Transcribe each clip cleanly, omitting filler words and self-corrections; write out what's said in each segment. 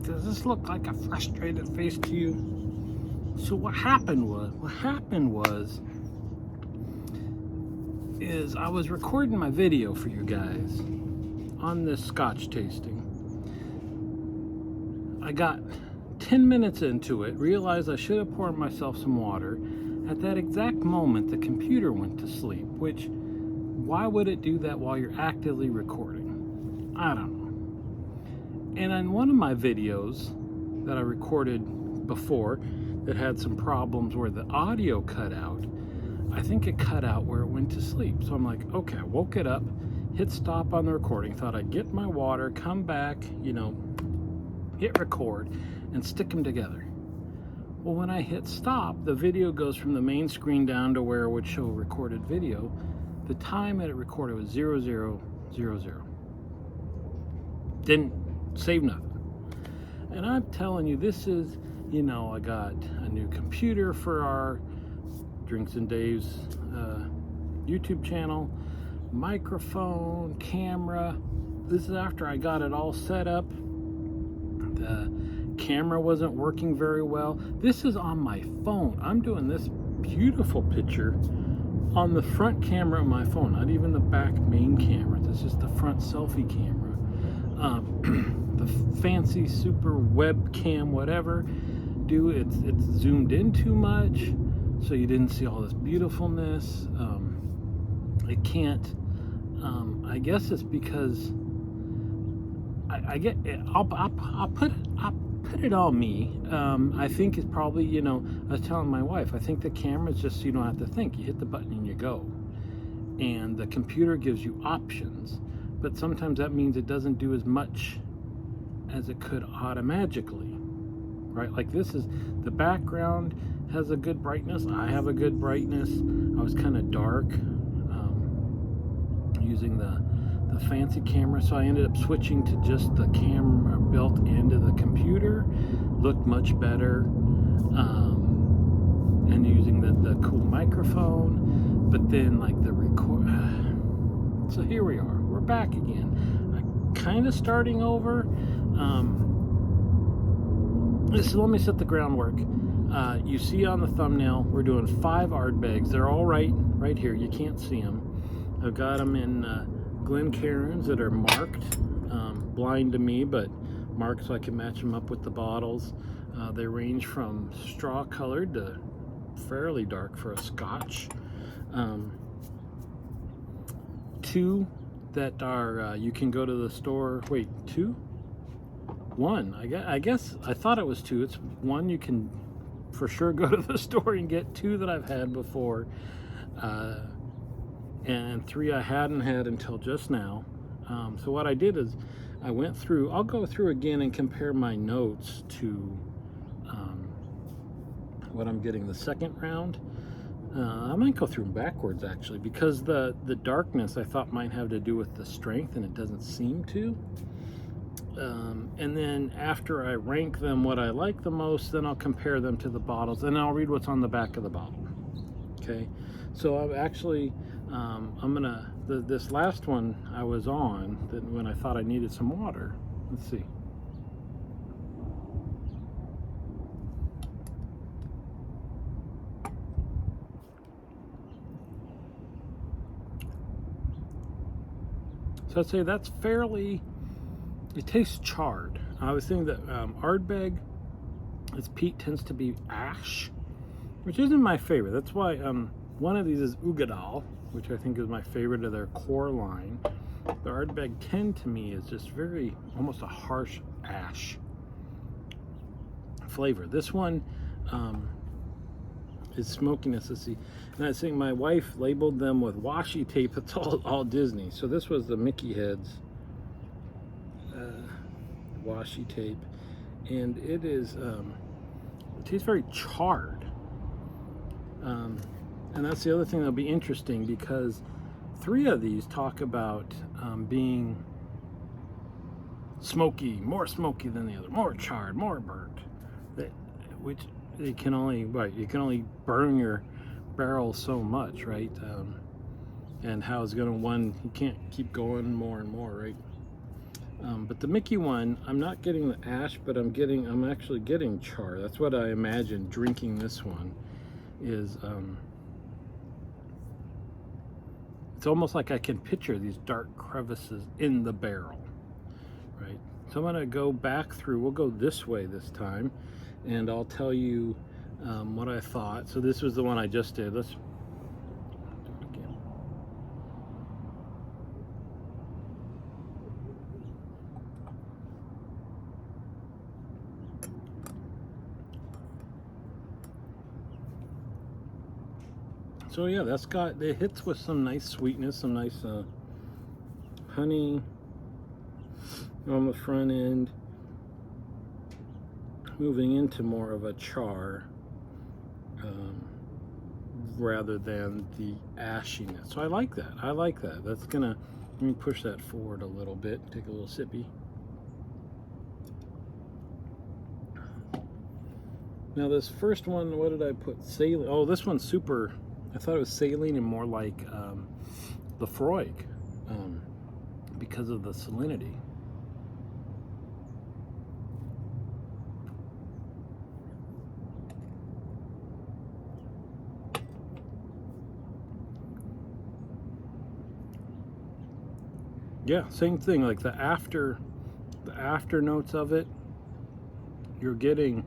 Does this look like a frustrated face to you? So what happened was is I was recording my video for you guys on this scotch tasting. I got 10 minutes into it, realized I should have poured myself some water. At that exact moment, the computer went to sleep, which, why would it do that while you're actively recording? I don't know. And on one of my videos that I recorded before that had some problems where the audio cut out, I think it cut out where it went to sleep. So I'm like, okay, I woke it up, hit stop on the recording, thought I'd get my water, come back, hit record, and stick them together. Well, when I hit stop, the video goes from the main screen down to where it would show recorded video. The time that it recorded was 0000. Didn't save nothing. And I'm telling you, this is, I got a new computer for our Drinks and Dave's YouTube channel, microphone, camera. This is after I got it all set up. The camera wasn't working very well. This is on my phone. I'm doing this beautiful picture on the front camera of my phone, not even the back main camera. This is the front selfie camera. The fancy super webcam, whatever, it's zoomed in too much, so you didn't see all this beautifulness. It can't. I guess it's because I get. I'll put it on me. I think it's probably, I was telling my wife, I think the camera's just, you don't have to think. You hit the button and you go. And the computer gives you options, but sometimes that means it doesn't do as much as it could automatically, right? Like this is, the background has a good brightness. I have a good brightness. I was kind of dark using the fancy camera, so I ended up switching to just the camera built into the computer. Looked much better, and using the cool microphone. But then like the record, so here we are, we're back again. I'm kind of starting over. Let me set the groundwork. You see on the thumbnail, we're doing 5 Ardbegs. They're all right here. You can't see them. I've got them in Glencairns that are marked, blind to me, but marked so I can match them up with the bottles. They range from straw colored to fairly dark for a Scotch. 2 that are, you can go to the store, wait, 2? 1, I guess, I thought it was 2. It's 1 you can for sure go to the store and get. 2 that I've had before. And 3 I hadn't had until just now. So what I did is I went through, I'll go through again and compare my notes to what I'm getting the second round. I might go through them backwards actually, because the darkness I thought might have to do with the strength, and it doesn't seem to. And then after I rank them what I like the most, then I'll compare them to the bottles, and I'll read what's on the back of the bottle. Okay, so I've actually I'm gonna, this last one I was on, that when I thought I needed some water. Let's see. So I'd say that's fairly, it tastes charred. I was thinking that Ardbeg, its peat tends to be ash, which isn't my favorite. That's why one of these is Ugadal, which I think is my favorite of their core line. The Ardbeg 10 to me is just very, almost a harsh ash flavor. This one is smokiness. Let's see. And I think my wife labeled them with washi tape. It's all Disney. So this was the Mickey heads washi tape, and it is it tastes very charred. And that's the other thing that'll be interesting, because 3 of these talk about being smoky, more smoky than the other, more charred, more burnt. Which they can only, right, you can only burn your barrel so much, right? And how it's gonna, you can't keep going more and more, right? But the Mickey one, I'm not getting the ash, but I'm actually getting char. That's what I imagine drinking this one is. It's almost like I can picture these dark crevices in the barrel, right? So I'm gonna go back through, we'll go this way this time, and I'll tell you what I thought. So this was the one I just did. Let's do it again. So yeah, it hits with some nice sweetness, some nice honey on the front end, moving into more of a char rather than the ashiness. So I like that. I like that. Let me push that forward a little bit, take a little sippy. Now this first one, what did I put? Saline. Oh, this one's super. I thought it was saline and more like Lafroig because of the salinity. Yeah, same thing. Like the after notes of it, you're getting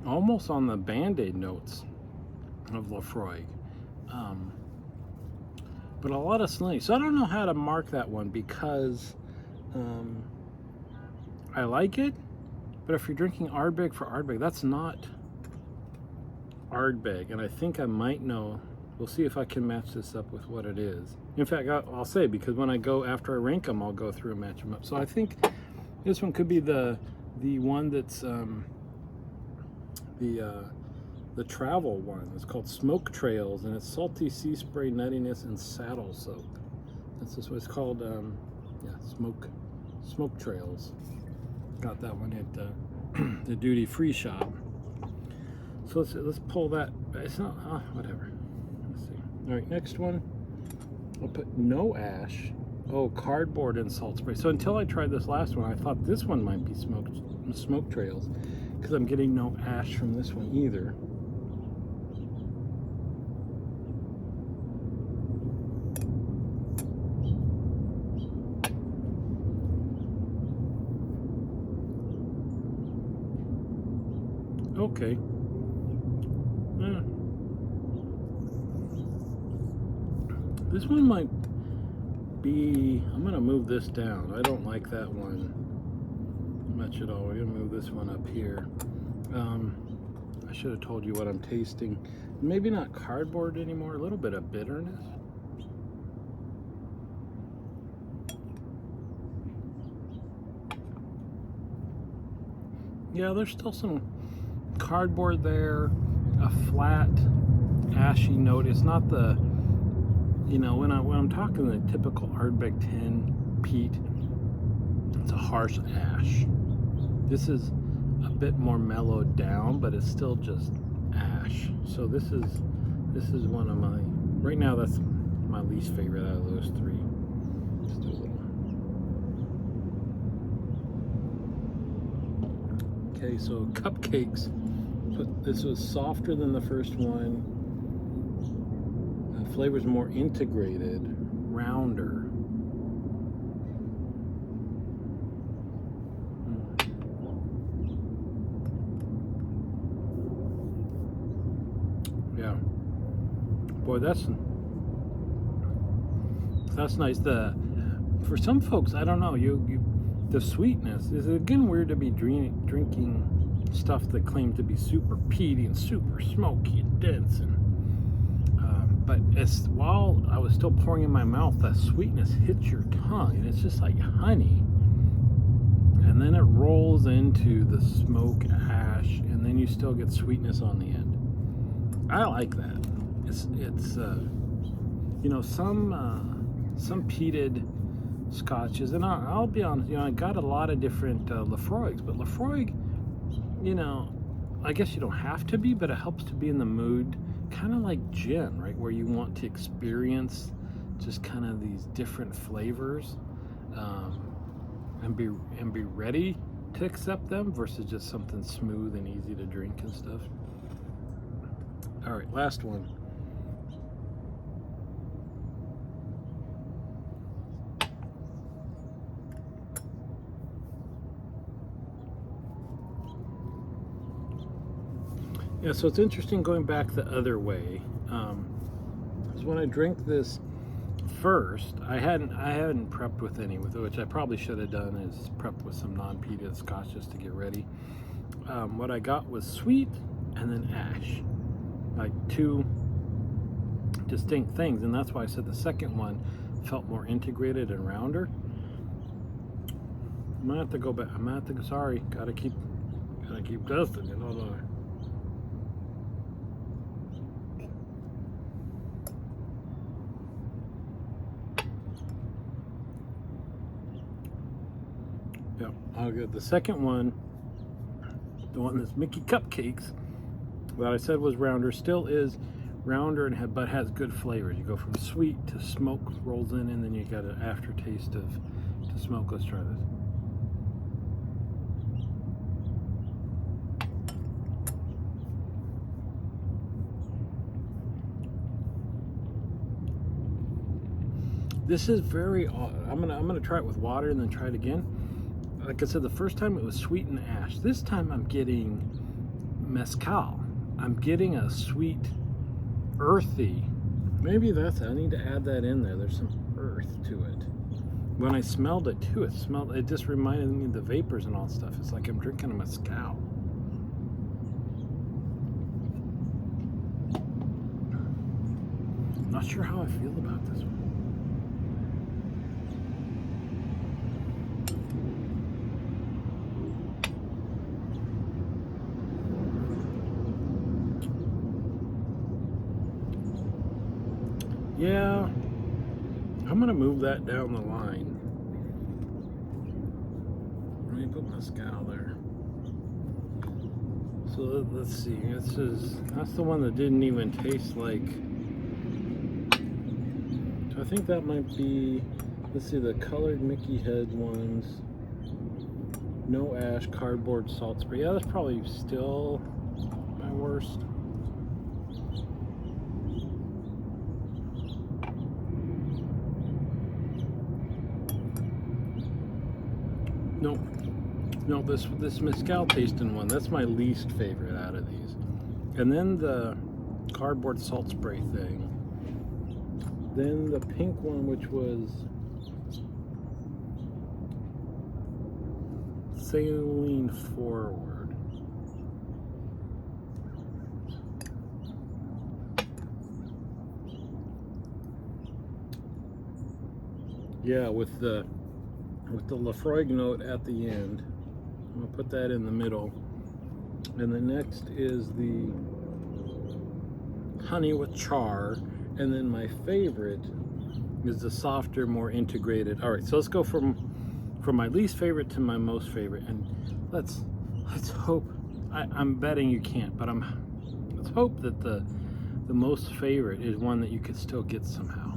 almost on the Band-Aid notes of Lafroig. But a lot of salinity. So I don't know how to mark that one because I like it, but if you're drinking Ardbeg for Ardbeg, that's not Ardbeg. And I think I might know. We'll see if I can match this up with what it is. In fact, I'll say, because when I go, after I rank them, I'll go through and match them up. So I think this one could be the one that's the travel one. It's called Smoke Trails, and it's salty sea spray, nuttiness, and saddle soap. That's just what it's called. Yeah, Smoke Trails. Got that one at the duty free shop. So let's pull that. It's not whatever. Let's see. All right, next one. I'll put no ash. Oh, cardboard and salt spray. So until I tried this last one, I thought this one might be Smoke Trails, because I'm getting no ash from this one either. Okay. This one might be, I'm gonna move this down. I don't like that one much at all. We're gonna move this one up here. I should have told you what I'm tasting. Maybe not cardboard anymore, a little bit of bitterness. Yeah, there's still some cardboard there, a flat, ashy note. It's not the, you know, when I'm talking the typical Ardbeg 10 peat, it's a harsh ash. This is a bit more mellowed down, but it's still just ash. So this is one of my, right now that's my least favorite out of those three. Just do a little. Okay, so cupcakes. This was softer than the first one. The flavor's more integrated, rounder. Yeah. Boy, that's nice. For some folks, I don't know, the sweetness is again weird to be drinking stuff that claims to be super peaty and super smoky and dense, and but while I was still pouring in my mouth, that sweetness hits your tongue, and it's just like honey, and then it rolls into the smoke ash, and then you still get sweetness on the end. I like that. It's you know, some peated scotches, and I'll be honest, you know, I got a lot of different Lafroigs, but Lafroig, you know, I guess you don't have to be, but it helps to be in the mood, kind of like gin, right, where you want to experience just kind of these different flavors. and be ready to accept them versus just something smooth and easy to drink and stuff. All right, last one. Yeah, so it's interesting going back the other way. Because when I drank this first, I hadn't prepped with any, which I probably should have done, is prepped with some non-peated scotch just to get ready. What I got was sweet and then ash, like two distinct things, and that's why I said the second one felt more integrated and rounder. I'm gonna have to go back. I'm gonna have to go. Sorry, gotta keep dusting it. Hold on. Yeah, I'll get the second one, the one that's Mickey Cupcakes, that I said was rounder, still is rounder but has good flavors. You go from sweet to smoke rolls in, and then you got an aftertaste to smoke. Let's try this. This is very odd. I'm gonna try it with water and then try it again. Like I said, the first time it was sweet and ash. This time I'm getting mezcal. I'm getting a sweet, earthy. Maybe I need to add that in there. There's some earth to it. When I smelled it too, it just reminded me of the vapors and all that stuff. It's like I'm drinking a mezcal. Not sure how I feel about this one. Yeah, I'm gonna move that down the line. Let me put mezcal there. So let's see. That's the one that didn't even taste like. So I think that might be. Let's see, the colored Mickey head ones. No ash, cardboard, salt spray. Yeah, that's probably still my worst. No, this mezcal tasting one, that's my least favorite out of these. And then the cardboard salt spray thing. Then the pink one, which was Sailing Forward. Yeah, with the Lafroig note at the end. I'm gonna put that in the middle. And the next is the honey with char. And then my favorite is the softer, more integrated. All right, so let's go from my least favorite to my most favorite. And let's hope, I'm betting you can't, but let's hope that the most favorite is one that you could still get somehow.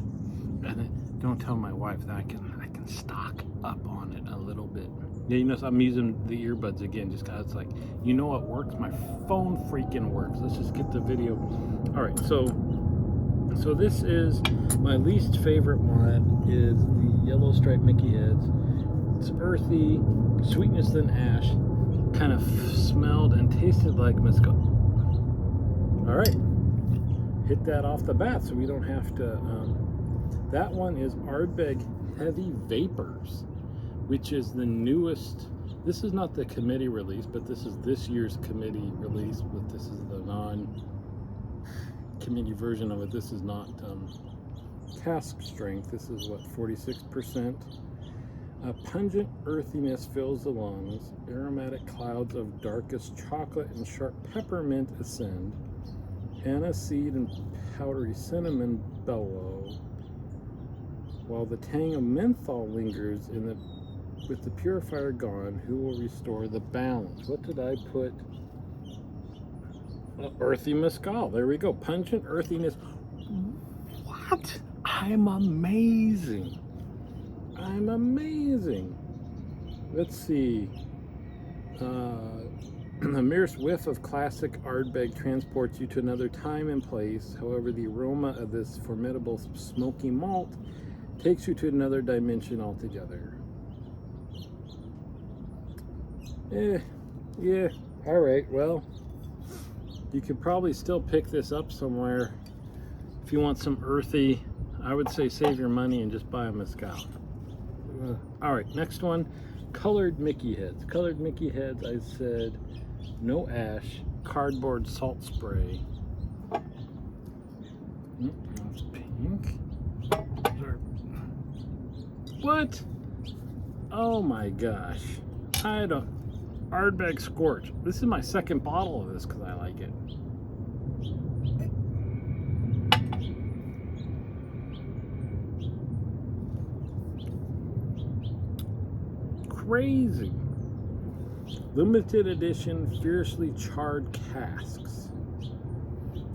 And don't tell my wife that I can stock up on it a little bit. Yeah, you know, so I'm using the earbuds again, just cause it's like, you know what works? My phone freaking works. Let's just get the video. All right, so this is my least favorite one, is the yellow striped Mickey heads. It's earthy, sweetness than ash, kind of smelled and tasted like mezcal. All right, hit that off the bat so we don't have to. That one is Ardbeg Heavy Vapors, which is the newest. This is not the committee release, but this is this year's committee release. But this is the non-committee version of it. This is not cask strength. This is what, 46%. Pungent earthiness fills the lungs. Aromatic clouds of darkest chocolate and sharp peppermint ascend. Aniseed and powdery cinnamon bellow, while the tang of menthol lingers with the purifier gone. Who will restore the balance? What did I put? Earthy mezcal. There we go. Pungent earthiness. What? I'm amazing. Let's see. The merest whiff of classic Ardbeg transports you to another time and place. However, the aroma of this formidable smoky malt takes you to another dimension altogether. Yeah, all right, well, you could probably still pick this up somewhere. If you want some earthy, I would say save your money and just buy a mezcal. All right, next one, colored Mickey heads. Colored Mickey heads, I said no ash, cardboard salt spray. That's pink. What? Oh my gosh. I don't. Ardbeg Scorch. This is my second bottle of this because I like it. Crazy. Limited edition, fiercely charred casks.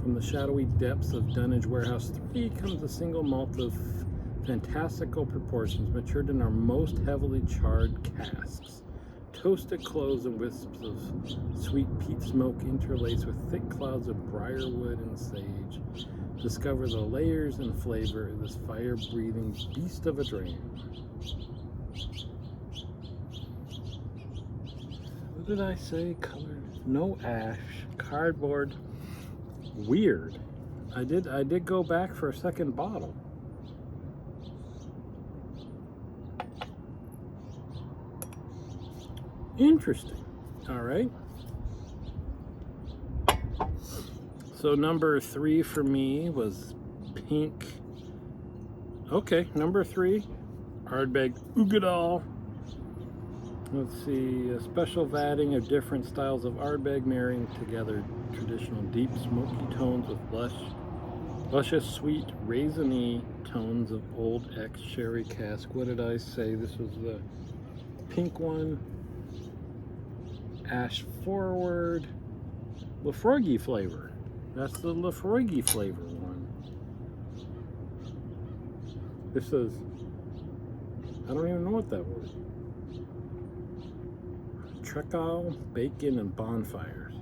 From the shadowy depths of Dunnage Warehouse 3 comes a single malt of fantastical proportions, matured in our most heavily charred casks. Toasted cloves and wisps of sweet peat smoke interlaced with thick clouds of briarwood and sage. Discover the layers and flavor of this fire-breathing beast of a dram. What did I say? Colored? No ash. Cardboard. Weird. I did go back for a second bottle. Interesting. All right. So number 3 for me was pink. Okay, number 3, Ardbeg Ugadal. Let's see, a special vatting of different styles of Ardbeg, marrying together traditional deep smoky tones with luscious sweet raisiny tones of old ex-sherry cask. What did I say? This was the pink one. Ash forward. Lafroigy flavor. That's the Lafroigy flavor one. This is, I don't even know what that was. Treacle, bacon, and bonfires.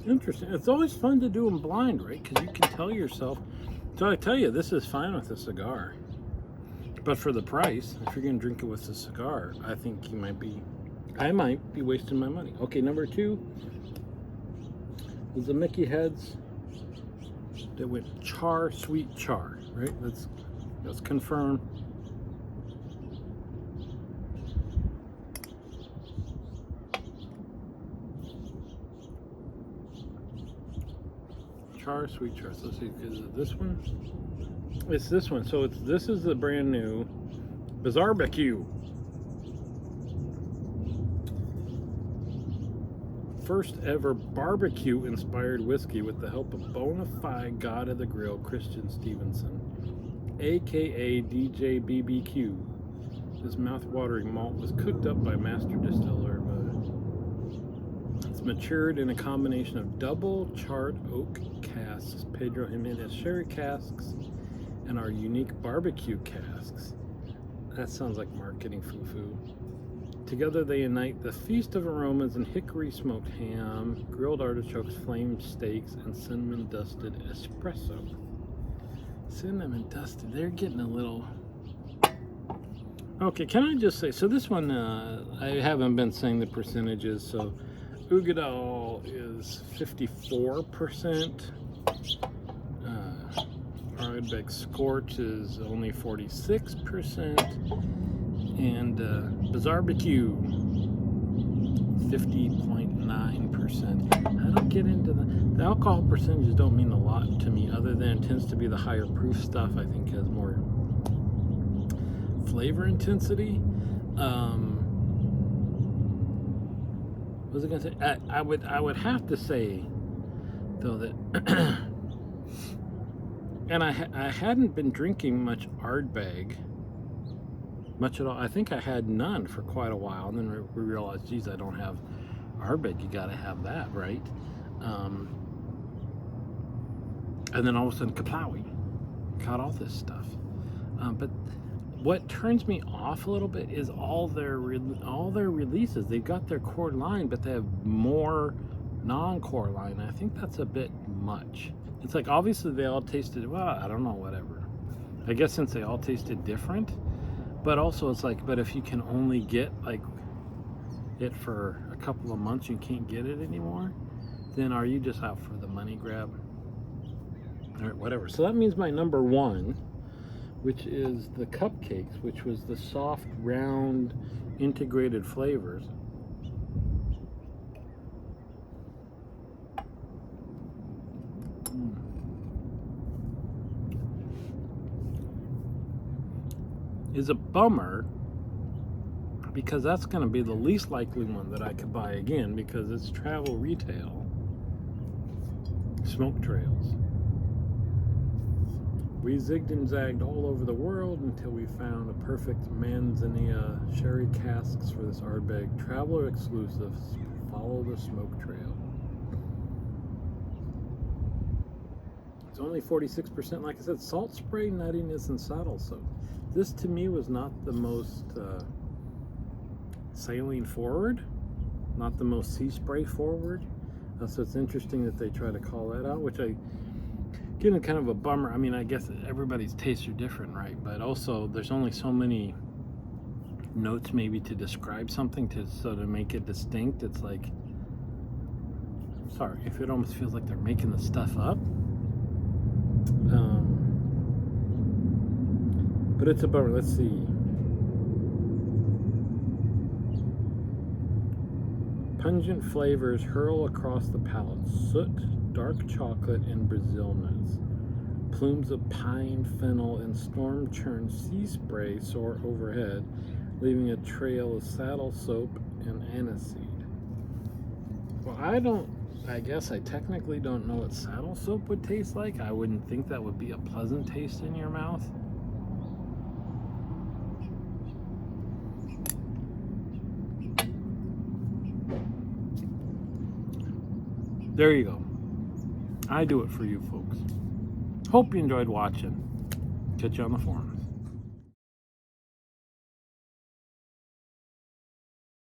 Interesting. It's always fun to do them blind, right? Because you can tell yourself. So I tell you, this is fine with a cigar. But for the price, if you're going to drink it with a cigar, I think I might be wasting my money. Okay, number 2 was the Mickey heads that went char, sweet char, right? Let's confirm. Char, sweet char. So let's see, is it this one? It's this one. So this is the brand new Ardbeg. First ever barbecue inspired whiskey with the help of bona fide god of the grill Christian Stevenson, aka DJ BBQ. This mouth-watering malt was cooked up by master distiller. It's matured in a combination of double charred oak casks, Pedro Jimenez sherry casks, and our unique barbecue casks. That sounds like marketing foo-foo. Together they unite the feast of aromas in hickory smoked ham, grilled artichokes, flamed steaks, and cinnamon dusted espresso. Cinnamon dusted, they're getting a little... Okay, can I just say, so this one, I haven't been saying the percentages, so Ugadal is 54%. Ardbeg Scorch is only 46%. And Ardbeg 50.9%. I don't get into the alcohol percentages don't mean a lot to me, other than it tends to be the higher proof stuff. I think has more flavor intensity. What was I gonna say? I would have to say though that and I hadn't been drinking much Ardbeg much at all. I think I had none for quite a while, and then we realized, geez, I don't have Ardbeg. You got to have that, right? And then all of a sudden, kaplawi, caught all this stuff. But what turns me off a little bit is all their releases. They've got their core line, but they have more non-core line. I think that's a bit much. It's like, obviously they all tasted, well, I don't know, whatever. I guess since they all tasted different, but also it's like, but if you can only get like it for a couple of months, you can't get it anymore, then are you just out for the money grab? All right, whatever. So that means my number one, which is the cupcakes, which was the soft, round, integrated flavors. Is a bummer, because that's going to be the least likely one that I could buy again, because it's travel retail. Smoke trails. We zigged and zagged all over the world until we found a perfect Manzanilla sherry casks for this Ardbeg traveler exclusives. Follow the smoke trail. It's only 46%. Like I said, salt spray, nuttiness, and saddle soap. This to me was not the most saline forward, not the most sea spray forward. So it's interesting that they try to call that out, which I getting kind of a bummer. I mean, I guess everybody's tastes are different, right? But also there's only so many notes maybe to describe something to make it distinct. It's like, sorry, if it almost feels like they're making the stuff up. But it's a bummer. Let's see. Pungent flavors hurl across the palate. Soot, dark chocolate, and Brazil nuts. Plumes of pine, fennel, and storm churn sea spray soar overhead, leaving a trail of saddle soap and aniseed. Well, I guess I technically don't know what saddle soap would taste like. I wouldn't think that would be a pleasant taste in your mouth. There you go. I do it for you folks. Hope you enjoyed watching. Catch you on the forum.